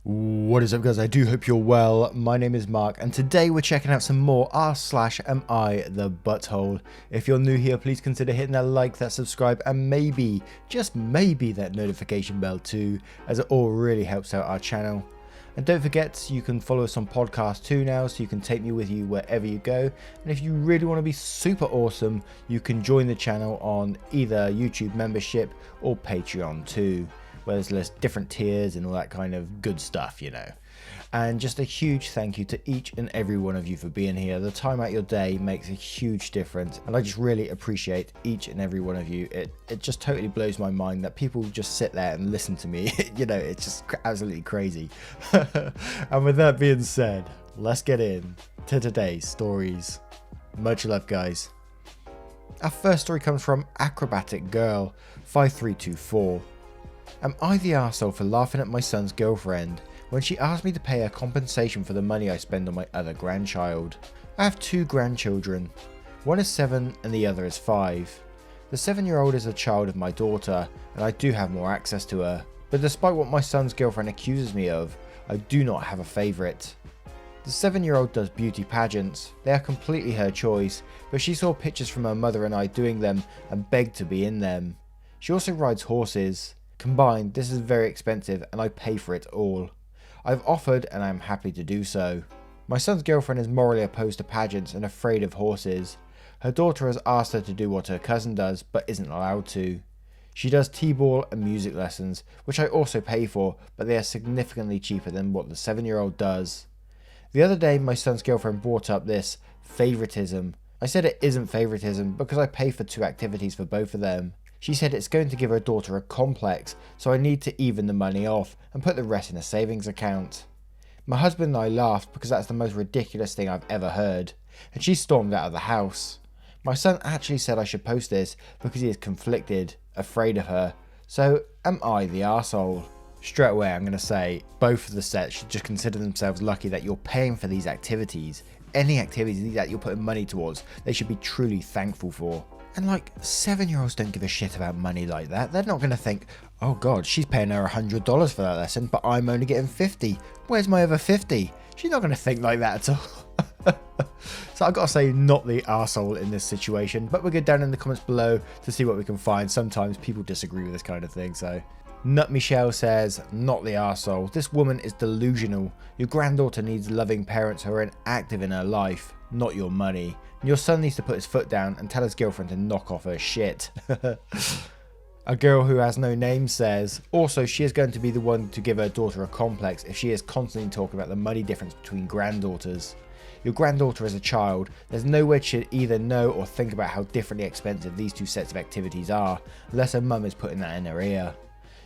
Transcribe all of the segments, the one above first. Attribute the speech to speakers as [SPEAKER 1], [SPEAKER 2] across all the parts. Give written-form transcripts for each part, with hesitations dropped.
[SPEAKER 1] What is up, guys? I do hope you're well. My name is Mark, and today we're checking out some more r/am I the butthole. If you're new here, please consider hitting that like, that subscribe, and maybe, just maybe, that notification bell too, as it all really helps out our channel. And don't forget, you can follow us on podcast too now, so you can take me with you wherever you go. And if you really want to be super awesome, you can join the channel on either YouTube membership or Patreon too, where there's different tiers and all that kind of good stuff, you know. And just a huge thank you to each and every one of you for being here. The time out your day makes a huge difference, and I just really appreciate each and every one of you. It just totally blows my mind that people just sit there and listen to me. You know, it's just absolutely crazy. And with that being said, let's get in to today's stories. Much love, guys. Our first story comes from Acrobatic Girl 5324. Am I the arsehole for laughing at my son's girlfriend when she asked me to pay her compensation for the money I spend on my other grandchild? I have two grandchildren. One is 7 and the other is 5. The 7-year-old is a child of my daughter, and I do have more access to her. But despite what my son's girlfriend accuses me of, I do not have a favourite. The 7-year-old does beauty pageants. They are completely her choice, but she saw pictures from her mother and I doing them and begged to be in them. She also rides horses. Combined, this is very expensive and I pay for it all. I've offered and I am happy to do so. My son's girlfriend is morally opposed to pageants and afraid of horses. Her daughter has asked her to do what her cousin does but isn't allowed to. She does t-ball and music lessons, which I also pay for, but they are significantly cheaper than what the 7-year-old does. The other day my son's girlfriend brought up this favoritism. I said it isn't favoritism because I pay for 2 activities for both of them. She said it's going to give her daughter a complex, so I need to even the money off and put the rest in a savings account. My husband and I laughed because that's the most ridiculous thing I've ever heard, and she stormed out of the house. My son actually said I should post this because he is conflicted, afraid of her. So am I the arsehole? Straight away I'm going to say both of the sets should just consider themselves lucky that you're paying for these activities. Any activities that you're putting money towards, they should be truly thankful for. And like, 7-year-olds don't give a shit about money like that. They're not going to think, oh god, she's paying her $100 for that lesson, but I'm only getting 50. Where's my other 50? She's not going to think like that at all. So I've got to say, not the arsehole in this situation, but we'll go down in the comments below to see what we can find. Sometimes people disagree with this kind of thing, so... Nut Michelle says, not the arsehole. This woman is delusional. Your granddaughter needs loving parents who are active in her life, not your money. And your son needs to put his foot down and tell his girlfriend to knock off her shit. A girl who has no name says, also she is going to be the one to give her daughter a complex if she is constantly talking about the money difference between granddaughters. Your granddaughter is a child. There's no way she should either know or think about how differently expensive these 2 sets of activities are, unless her mum is putting that in her ear.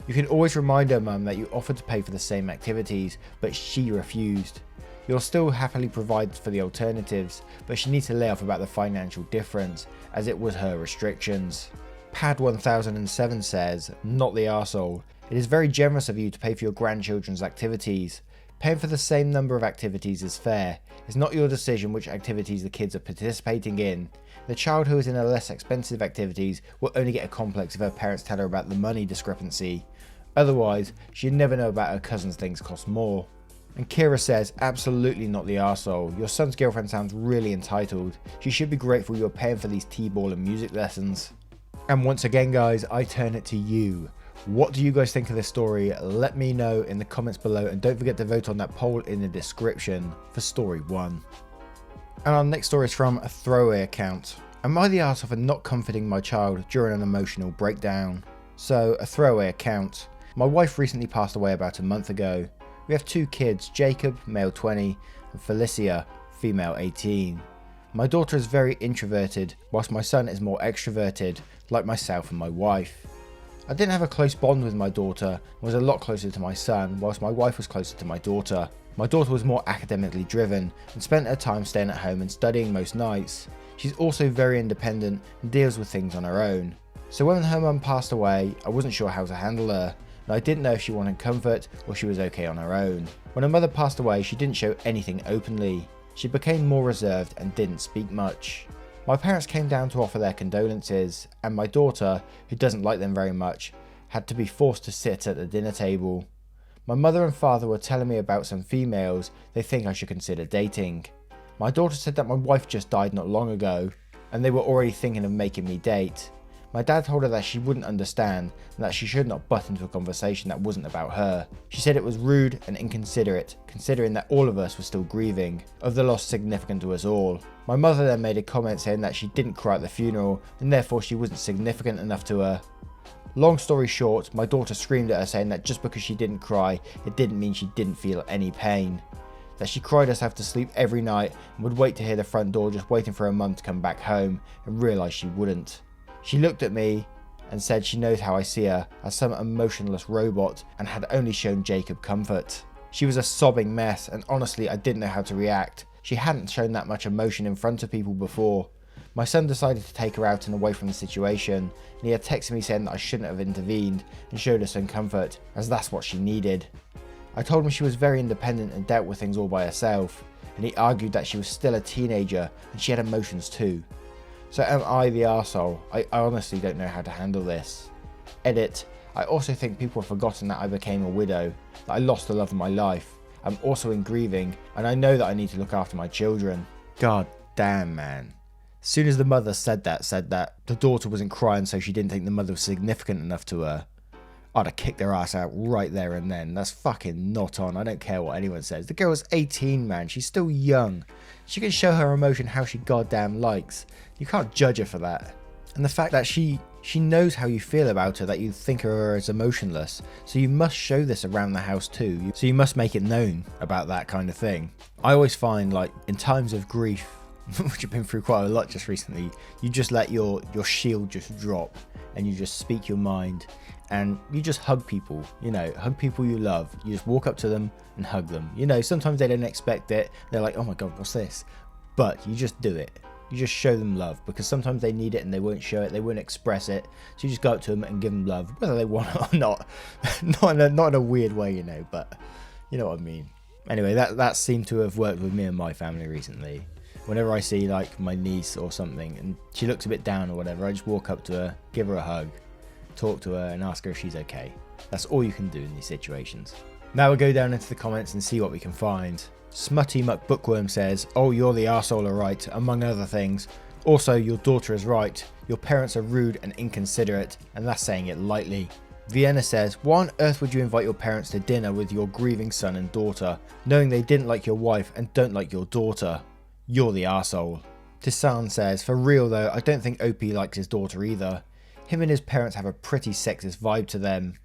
[SPEAKER 1] You can always remind her mum that you offered to pay for the same activities, but she refused. You'll still happily provide for the alternatives, but she needs to lay off about the financial difference, as it was her restrictions. Pad 1007 says, not the arsehole. It is very generous of you to pay for your grandchildren's activities. Paying for the same number of activities is fair. It's not your decision which activities the kids are participating in. The child who is in a less expensive activities will only get a complex if her parents tell her about the money discrepancy. Otherwise, she'd never know about her cousin's things cost more. And Kira says, absolutely not the arsehole. Your son's girlfriend sounds really entitled. She should be grateful you're paying for these t-ball and music lessons. And once again, guys, I turn it to you. What do you guys think of this story? Let me know in the comments below, and don't forget to vote on that poll in the description for story 1. And our next story is from a throwaway account. Am I the arsehole for not comforting my child during an emotional breakdown? So, a throwaway account. My wife recently passed away about a month ago. We have 2 kids, Jacob, male 20, and Felicia, female 18. My daughter is very introverted, whilst my son is more extroverted, like myself and my wife. I didn't have a close bond with my daughter and was a lot closer to my son, whilst my wife was closer to my daughter. My daughter was more academically driven and spent her time staying at home and studying most nights. She's also very independent and deals with things on her own. So when her mum passed away, I wasn't sure how to handle her, and I didn't know if she wanted comfort or she was okay on her own. When her mother passed away, she didn't show anything openly. She became more reserved and didn't speak much. My parents came down to offer their condolences, and my daughter, who doesn't like them very much, had to be forced to sit at the dinner table. My mother and father were telling me about some females they think I should consider dating. My daughter said that my wife just died not long ago, and they were already thinking of making me date. My dad told her that she wouldn't understand and that she should not butt into a conversation that wasn't about her. She said it was rude and inconsiderate, considering that all of us were still grieving, of the loss significant to us all. My mother then made a comment saying that she didn't cry at the funeral and therefore she wasn't significant enough to her. Long story short, my daughter screamed at her saying that just because she didn't cry, it didn't mean she didn't feel any pain. That she cried herself to sleep every night and would wait to hear the front door just waiting for her mum to come back home and realised she wouldn't. She looked at me and said she knows how I see her, as some emotionless robot, and had only shown Jacob comfort. She was a sobbing mess, and honestly I didn't know how to react. She hadn't shown that much emotion in front of people before. My son decided to take her out and away from the situation, and he had texted me saying that I shouldn't have intervened and showed her some comfort, as that's what she needed. I told him she was very independent and dealt with things all by herself, and he argued that she was still a teenager and she had emotions too. So am I the arsehole? I honestly don't know how to handle this. Edit. I also think people have forgotten that I became a widow, that I lost the love of my life. I'm also in grieving, and I know that I need to look after my children. God damn, man. As soon as the mother said that the daughter wasn't crying so she didn't think the mother was significant enough to her, I'd have kicked their ass out right there and then. That's fucking not on. I don't care what anyone says. The girl's 18, man. She's still young. She can show her emotion how she goddamn likes. You can't judge her for that. And the fact that she knows how you feel about her, that you think of her as emotionless. So you must show this around the house too. So you must make it known about that kind of thing. I always find, like, in times of grief, which I've been through quite a lot just recently, you just let your shield just drop and you just speak your mind. And you just hug people, hug people you love. You just walk up to them and hug them. Sometimes they don't expect it. They're like, oh my God, what's this? But you just do it. You just show them love, because sometimes they need it and they won't show it. They won't express it. So you just go up to them and give them love, whether they want it or not. not in a weird way, but you know what I mean. Anyway, that seemed to have worked with me and my family recently. Whenever I see like my niece or something and she looks a bit down or whatever, I just walk up to her, give her a hug, talk to her and ask her if she's okay. That's all you can do in these situations. Now we'll go down into the comments and see what we can find. Smutty Muck Bookworm says, oh, you're the arsehole, alright, among other things. Also, your daughter is right. Your parents are rude and inconsiderate, and that's saying it lightly. Vienna says, why on earth would you invite your parents to dinner with your grieving son and daughter, knowing they didn't like your wife and don't like your daughter? You're the arsehole. Tisan says, for real though, I don't think OP likes his daughter either. Him and his parents have a pretty sexist vibe to them.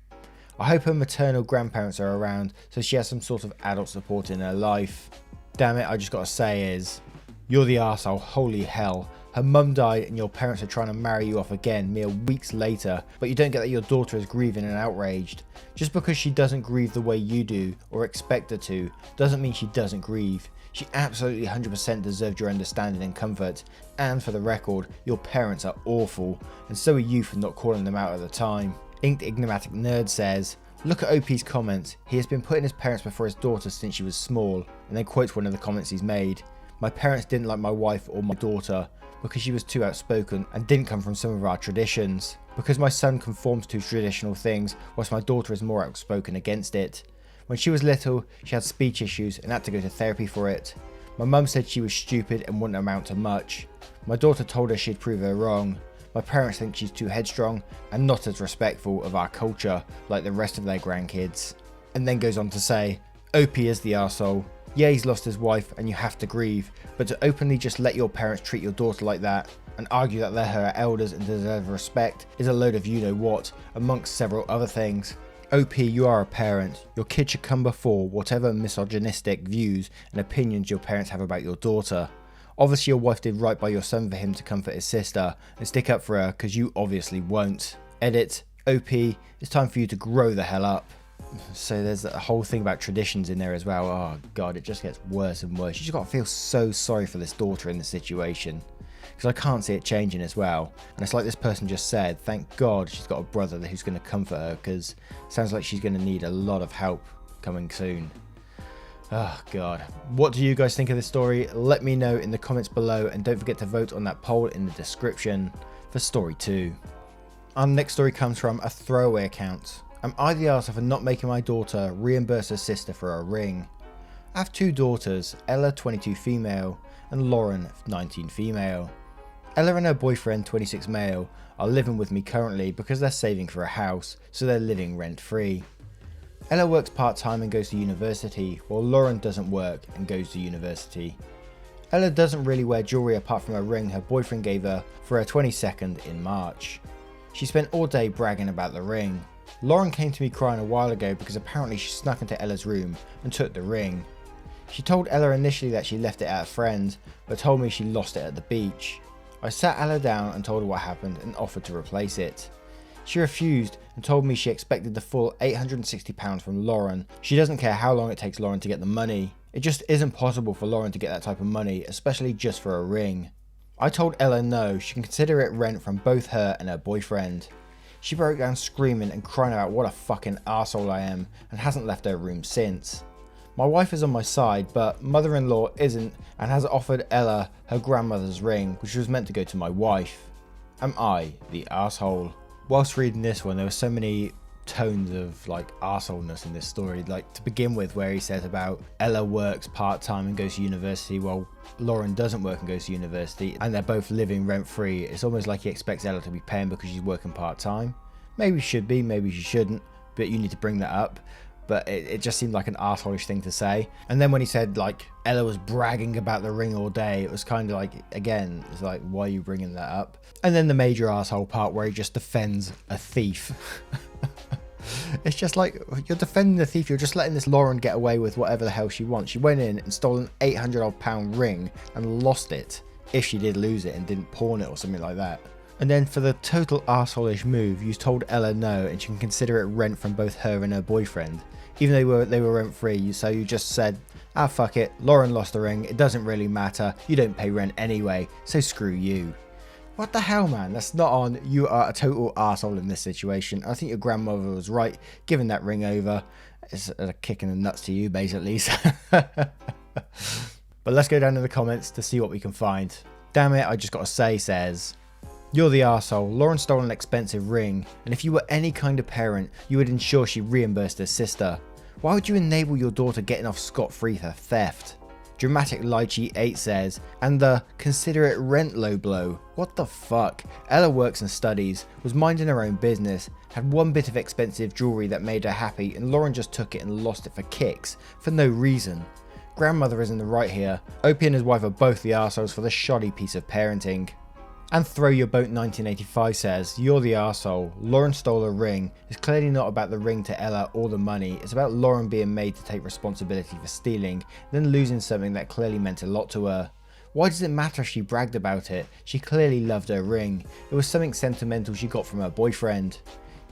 [SPEAKER 1] I hope her maternal grandparents are around so she has some sort of adult support in her life. Damn it, I just gotta say is, you're the arsehole, holy hell. Her mum died and your parents are trying to marry you off again mere weeks later, but you don't get that your daughter is grieving and outraged. Just because she doesn't grieve the way you do, or expect her to, doesn't mean she doesn't grieve. She absolutely 100% deserved your understanding and comfort, and for the record, your parents are awful, and so are you for not calling them out at the time. Inked Ignomatic Nerd says, look at OP's comments, he has been putting his parents before his daughter since she was small, and then quotes one of the comments he's made. My parents didn't like my wife or my daughter because she was too outspoken and didn't come from some of our traditions. Because my son conforms to traditional things whilst my daughter is more outspoken against it. When she was little, she had speech issues and had to go to therapy for it. My mum said she was stupid and wouldn't amount to much. My daughter told her she'd prove her wrong. My parents think she's too headstrong and not as respectful of our culture like the rest of their grandkids. And then goes on to say, OP is the arsehole. Yeah, he's lost his wife and you have to grieve, but to openly just let your parents treat your daughter like that and argue that they're her elders and deserve respect is a load of you-know-what, amongst several other things. OP, you are a parent. Your kid should come before whatever misogynistic views and opinions your parents have about your daughter. Obviously your wife did right by your son for him to comfort his sister and stick up for her, because you obviously won't. Edit, OP, it's time for you to grow the hell up. So there's a whole thing about traditions in there as well. Oh God, it just gets worse and worse. You just got to feel so sorry for this daughter in this situation, because I can't see it changing as well. And it's like this person just said, thank God she's got a brother who's going to comfort her, because it sounds like she's going to need a lot of help coming soon. Oh God, what do you guys think of this story? Let me know in the comments below, and don't forget to vote on that poll in the description for story 2. Our next story comes from a throwaway account. Am I the arsehole for not making my daughter reimburse her sister for a ring? I have 2 daughters, Ella 22 female and Lauren 19 female. Ella and her boyfriend 26 male are living with me currently because they're saving for a house, so they're living rent free. Ella works part-time and goes to university, while Lauren doesn't work and goes to university. Ella doesn't really wear jewellery apart from a ring her boyfriend gave her for her 22nd in March. She spent all day bragging about the ring. Lauren came to me crying a while ago because apparently she snuck into Ella's room and took the ring. She told Ella initially that she left it at a friend, but told me she lost it at the beach. I sat Ella down and told her what happened and offered to replace it. She refused and told me she expected the full £860 from Lauren. She doesn't care how long it takes Lauren to get the money. It just isn't possible for Lauren to get that type of money, especially just for a ring. I told Ella no, she can consider it rent from both her and her boyfriend. She broke down screaming and crying about what a fucking arsehole I am and hasn't left her room since. My wife is on my side, but mother-in-law isn't and has offered Ella her grandmother's ring, which was meant to go to my wife. Am I the arsehole? Whilst reading this one, there were so many tones of like arseholeness in this story. Like to begin with, where he says about Ella works part-time and goes to university while Lauren doesn't work and goes to university, and they're both living rent-free. It's almost like he expects Ella to be paying because she's working part-time. Maybe she should be, maybe she shouldn't, but you need to bring that up. But it just seemed like an arseholish thing to say. And then when he said like Ella was bragging about the ring all day, it was kind of like, again, it's like, why are you bringing that up? And then the major arsehole part where he just defends a thief. It's just like, you're defending the thief, you're just letting this Lauren get away with whatever the hell she wants. She went in and stole an £800 ring and lost it, if she did lose it and didn't pawn it or something like that. And then for the total arseholish move, you told Ella no and she can consider it rent from both her and her boyfriend. Even though they were rent free, so you just said, ah fuck it, Lauren lost the ring, it doesn't really matter, you don't pay rent anyway, so screw you. What the hell, man? That's not on. You are a total arsehole in this situation. I think your grandmother was right giving that ring over. It's a kick in the nuts to you, basically. But let's go down to the comments to see what we can find. Damn it, I just got to say, says, you're the arsehole. Lauren stole an expensive ring, and if you were any kind of parent, you would ensure she reimbursed her sister. Why would you enable your daughter getting off scot-free for theft? Dramatic Lakey 8 says, and the consider it rent low blow. What the fuck? Ella works and studies, was minding her own business, had one bit of expensive jewellery that made her happy, and Lauren just took it and lost it for kicks, for no reason. Grandmother is in the right here. OP and his wife are both the arseholes for the shoddy piece of parenting. And Throw Your Boat 1985 says, you're the arsehole. Lauren stole a ring. It's clearly not about the ring to Ella or the money. It's about Lauren being made to take responsibility for stealing, then losing something that clearly meant a lot to her. Why does it matter if she bragged about it? She clearly loved her ring. It was something sentimental she got from her boyfriend.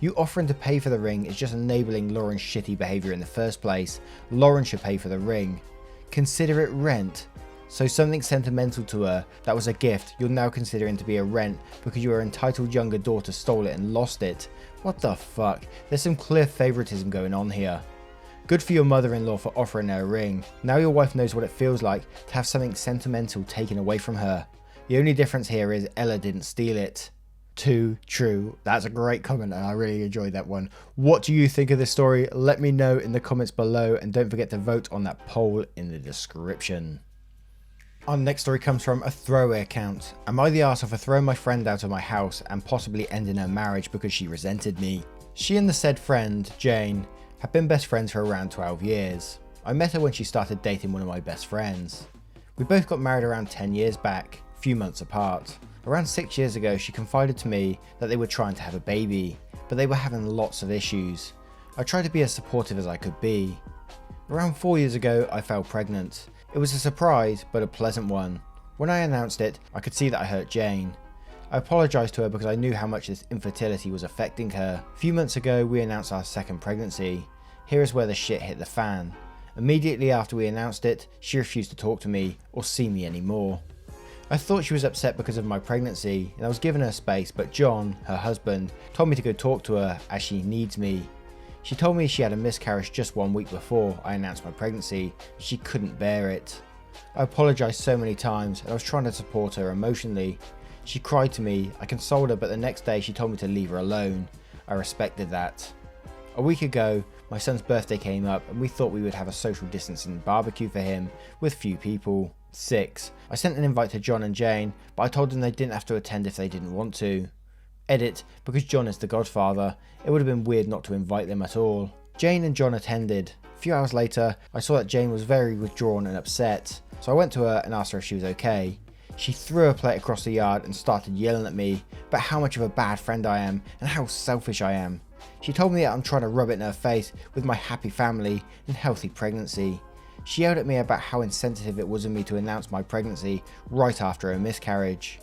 [SPEAKER 1] You offering to pay for the ring is just enabling Lauren's shitty behaviour in the first place. Lauren should pay for the ring. Consider it rent. So something sentimental to her, that was a gift, you're now considering to be a rent because your entitled younger daughter stole it and lost it. What the fuck? There's some clear favouritism going on here. Good for your mother-in-law for offering her a ring. Now your wife knows what it feels like to have something sentimental taken away from her. The only difference here is Ella didn't steal it. Too true. That's a great comment and I really enjoyed that one. What do you think of this story? Let me know in the comments below and don't forget to vote on that poll in the description. Our next story comes from a throwaway account. Am I the arsehole for throwing my friend out of my house and possibly ending her marriage because she resented me? She and the said friend, Jane, have been best friends for around 12 years. I met her when she started dating one of my best friends. We both got married around 10 years back, a few months apart. Around 6 years ago, she confided to me that they were trying to have a baby, but they were having lots of issues. I tried to be as supportive as I could be. Around 4 years ago, I fell pregnant. It was a surprise, but a pleasant one. When I announced it, I could see that I hurt Jane. I apologised to her because I knew how much this infertility was affecting her. A few months ago, we announced our second pregnancy. Here is where the shit hit the fan. Immediately after we announced it, she refused to talk to me or see me anymore. I thought she was upset because of my pregnancy and I was giving her space, but John, her husband, told me to go talk to her as she needs me. She told me she had a miscarriage just 1 week before I announced my pregnancy and she couldn't bear it. I apologised so many times and I was trying to support her emotionally. She cried to me, I consoled her, but the next day she told me to leave her alone. I respected that. A week ago, my son's birthday came up and we thought we would have a social distancing barbecue for him with few people. 6. I sent an invite to John and Jane, but I told them they didn't have to attend if they didn't want to. Edit, because John is the godfather, it would have been weird not to invite them at all. Jane and John attended. A few hours later, I saw that Jane was very withdrawn and upset, so I went to her and asked her if she was okay. She threw a plate across the yard and started yelling at me about how much of a bad friend I am and how selfish I am. She told me that I'm trying to rub it in her face with my happy family and healthy pregnancy. She yelled at me about how insensitive it was of me to announce my pregnancy right after a miscarriage.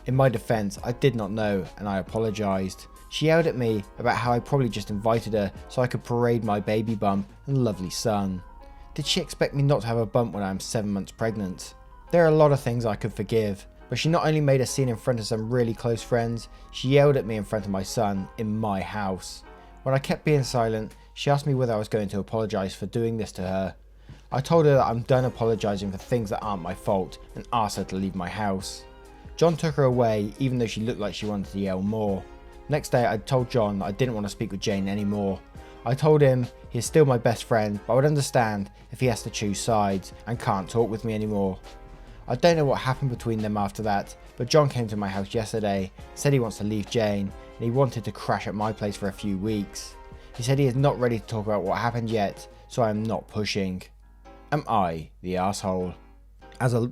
[SPEAKER 1] In my defense, I did not know and I apologized. She yelled at me about how I probably just invited her so I could parade my baby bump and lovely son. Did she expect me not to have a bump when I am 7 months pregnant? There are a lot of things I could forgive, but she not only made a scene in front of some really close friends, she yelled at me in front of my son in my house. When I kept being silent, she asked me whether I was going to apologize for doing this to her. I told her that I'm done apologizing for things that aren't my fault and asked her to leave my house. John took her away even though she looked like she wanted to yell more. Next day I told John that I didn't want to speak with Jane anymore. I told him he is still my best friend, but I would understand if he has to choose sides and can't talk with me anymore. I don't know what happened between them after that, but John came to my house yesterday, said he wants to leave Jane, and he wanted to crash at my place for a few weeks. He said he is not ready to talk about what happened yet, so I am not pushing. Am I the arsehole?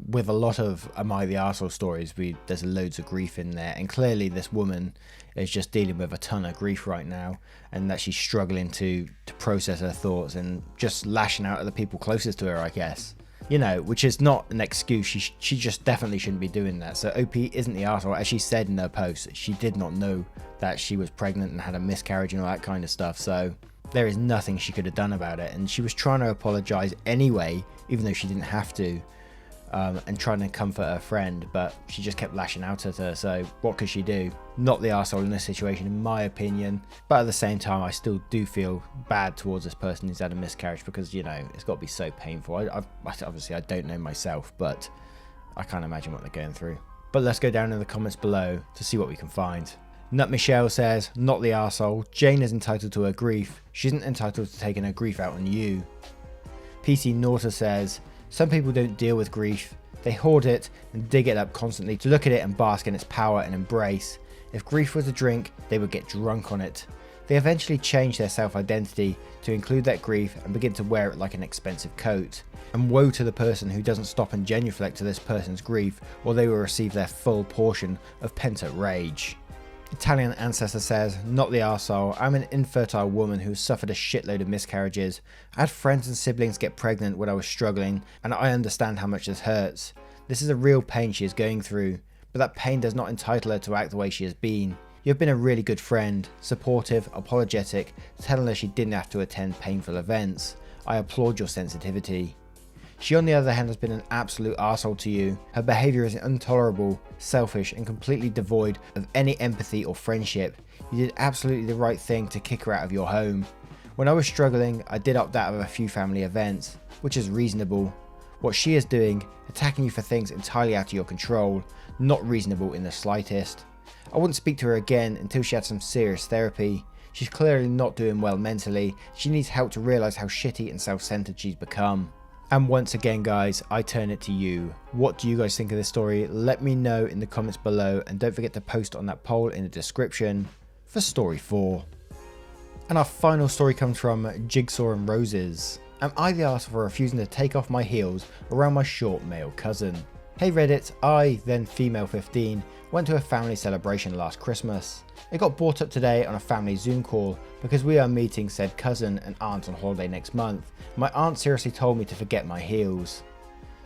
[SPEAKER 1] With a lot of Am I the arsehole stories, there's loads of grief in there, and clearly this woman is just dealing with a ton of grief right now, and that she's struggling to process her thoughts and just lashing out at the people closest to her, I guess. You know, which is not an excuse. She just definitely shouldn't be doing that. So OP isn't the arsehole. As she said in her post, she did not know that she was pregnant and had a miscarriage and all that kind of stuff. So there is nothing she could have done about it. And she was trying to apologize anyway, even though she didn't have to, and trying to comfort her friend, but she just kept lashing out at her. So what could she do? Not the arsehole in this situation, in my opinion. But at the same time, I still do feel bad towards this person who's had a miscarriage, because, you know, it's got to be so painful. Obviously, I don't know myself, but I can't imagine what they're going through. But let's go down in the comments below to see what we can find. Nut Michelle says, not the arsehole. Jane is entitled to her grief. She isn't entitled to taking her grief out on you. PC Nauta says, some people don't deal with grief. They hoard it and dig it up constantly to look at it and bask in its power and embrace. If grief was a drink, they would get drunk on it. They eventually change their self-identity to include that grief and begin to wear it like an expensive coat. And woe to the person who doesn't stop and genuflect to this person's grief, or they will receive their full portion of pent-up rage. Italian Ancestor says, not the arsehole. I'm an infertile woman who has suffered a shitload of miscarriages. I had friends and siblings get pregnant when I was struggling, and I understand how much this hurts. This is a real pain she is going through, but that pain does not entitle her to act the way she has been. You have been a really good friend, supportive, apologetic, telling her she didn't have to attend painful events. I applaud your sensitivity. She on the other hand has been an absolute arsehole to you. Her behaviour is intolerable, selfish and completely devoid of any empathy or friendship. You did absolutely the right thing to kick her out of your home. When I was struggling, I did opt out of a few family events, which is reasonable. What she is doing, attacking you for things entirely out of your control, not reasonable in the slightest. I wouldn't speak to her again until she had some serious therapy. She's clearly not doing well mentally. She needs help to realise how shitty and self-centered she's become. And once again guys, I turn it to you. What do you guys think of this story? Let me know in the comments below, and don't forget to post on that poll in the description for story 4. And our final story comes from Jigsaw and Roses. Am I the arsehole for refusing to take off my heels around my short male cousin? Hey Reddit, I, then female 15, went to a family celebration last Christmas. It got brought up today on a family Zoom call because we are meeting said cousin and aunt on holiday next month. My aunt seriously told me to forget my heels.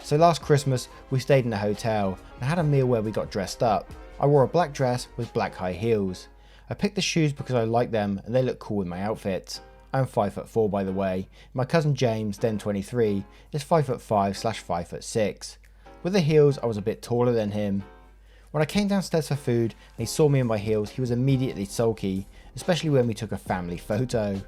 [SPEAKER 1] So last Christmas we stayed in a hotel and had a meal where we got dressed up. I wore a black dress with black high heels. I picked the shoes because I like them and they look cool with my outfit. I'm 5'4" by the way. My cousin James, then 23, is 5'5/5'6". With the heels I was a bit taller than him. When I came downstairs for food and he saw me in my heels, he was immediately sulky, especially when we took a family photo.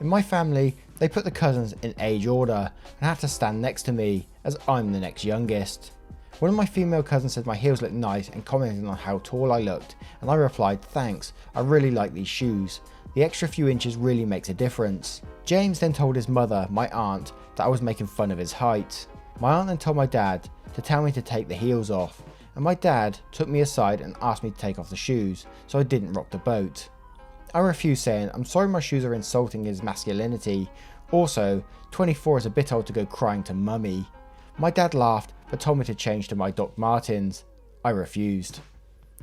[SPEAKER 1] In my family, they put the cousins in age order and had to stand next to me as I'm the next youngest. One of my female cousins said my heels looked nice and commented on how tall I looked, and I replied, thanks, I really like these shoes. The extra few inches really makes a difference. James then told his mother, my aunt, that I was making fun of his height. My aunt then told my dad to tell me to take the heels off, and my dad took me aside and asked me to take off the shoes so I didn't rock the boat. I refused, saying I'm sorry my shoes are insulting his masculinity. Also, 24 is a bit old to go crying to mummy. My dad laughed but told me to change to my Doc Martens. I refused.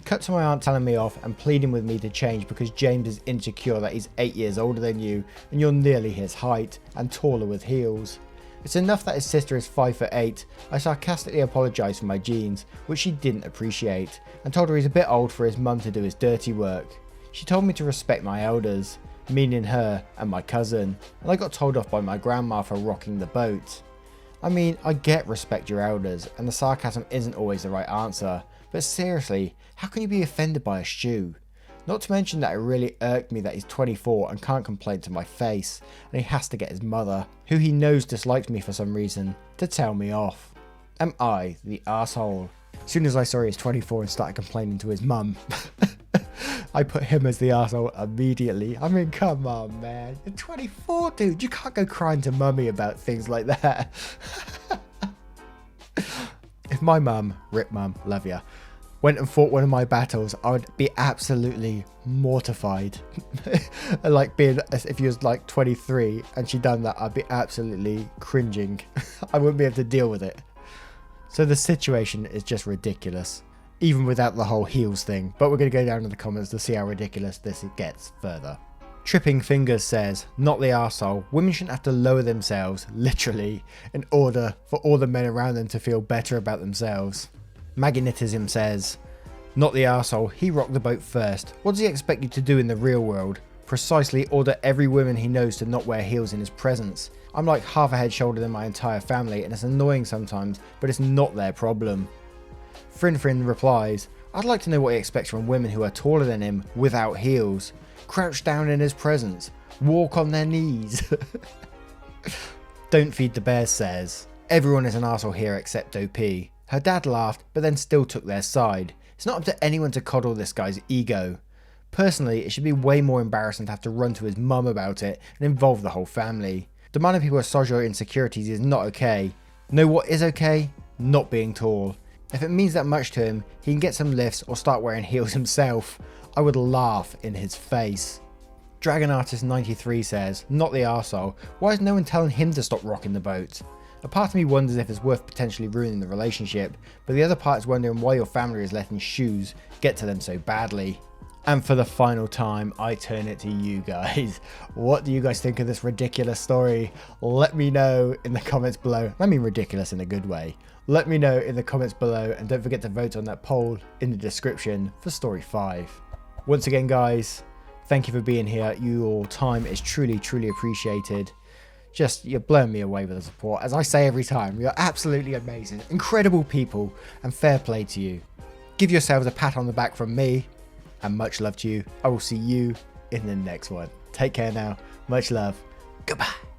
[SPEAKER 1] Cut to my aunt telling me off and pleading with me to change because James is insecure that he's 8 years older than you and you're nearly his height and taller with heels. It's enough that his sister is 5'8". I sarcastically apologised for my jeans, which she didn't appreciate, and told her he's a bit old for his mum to do his dirty work. She told me to respect my elders, meaning her and my cousin, and I got told off by my grandma for rocking the boat. I mean, I get respect your elders, and the sarcasm isn't always the right answer, but seriously, how can you be offended by a shoe? Not to mention that it really irked me that he's 24 and can't complain to my face, and he has to get his mother, who he knows dislikes me for some reason, to tell me off. Am I the asshole? As soon as I saw he was 24 and started complaining to his mum, I put him as the asshole immediately. I mean, come on, man. You're 24, dude. You can't go crying to mummy about things like that. If my mum, rip mum, love ya, went and fought one of my battles, I would be absolutely mortified. Like being, if you was like 23 and she done that, I'd be absolutely cringing. I wouldn't be able to deal with it. So the situation is just ridiculous, even without the whole heels thing. But we're going to go down to the comments to see how ridiculous this gets further. Tripping Fingers says, not the arsehole, women shouldn't have to lower themselves, literally, in order for all the men around them to feel better about themselves. Magnetism says, not the arsehole, he rocked the boat first. What does he expect you to do in the real world? Precisely order every woman he knows to not wear heels in his presence. I'm like half a head shorter than my entire family and it's annoying sometimes, but it's not their problem. Frin replies, I'd like to know what he expects from women who are taller than him without heels. Crouch down in his presence. Walk on their knees. Don't Feed the Bears says, everyone is an arsehole here except OP. Her dad laughed, but then still took their side. It's not up to anyone to coddle this guy's ego. Personally, it should be way more embarrassing to have to run to his mum about it and involve the whole family. Demanding people massage your insecurities is not okay. Know what is okay? Not being tall. If it means that much to him, he can get some lifts or start wearing heels himself. I would laugh in his face. Dragon Artist 93 says, not the arsehole, why is no one telling him to stop rocking the boat? A part of me wonders if it's worth potentially ruining the relationship, but the other part is wondering why your family is letting shoes get to them so badly. And for the final time, I turn it to you guys. What do you guys think of this ridiculous story? Let me know in the comments below. I mean ridiculous in a good way. Let me know in the comments below and don't forget to vote on that poll in the description for story 5. Once again guys, thank you for being here. Your time is truly appreciated. You're blowing me away with the support. As I say every time, you're absolutely amazing. Incredible people and fair play to you. Give yourselves a pat on the back from me and much love to you. I will see you in the next one. Take care now. Much love. Goodbye.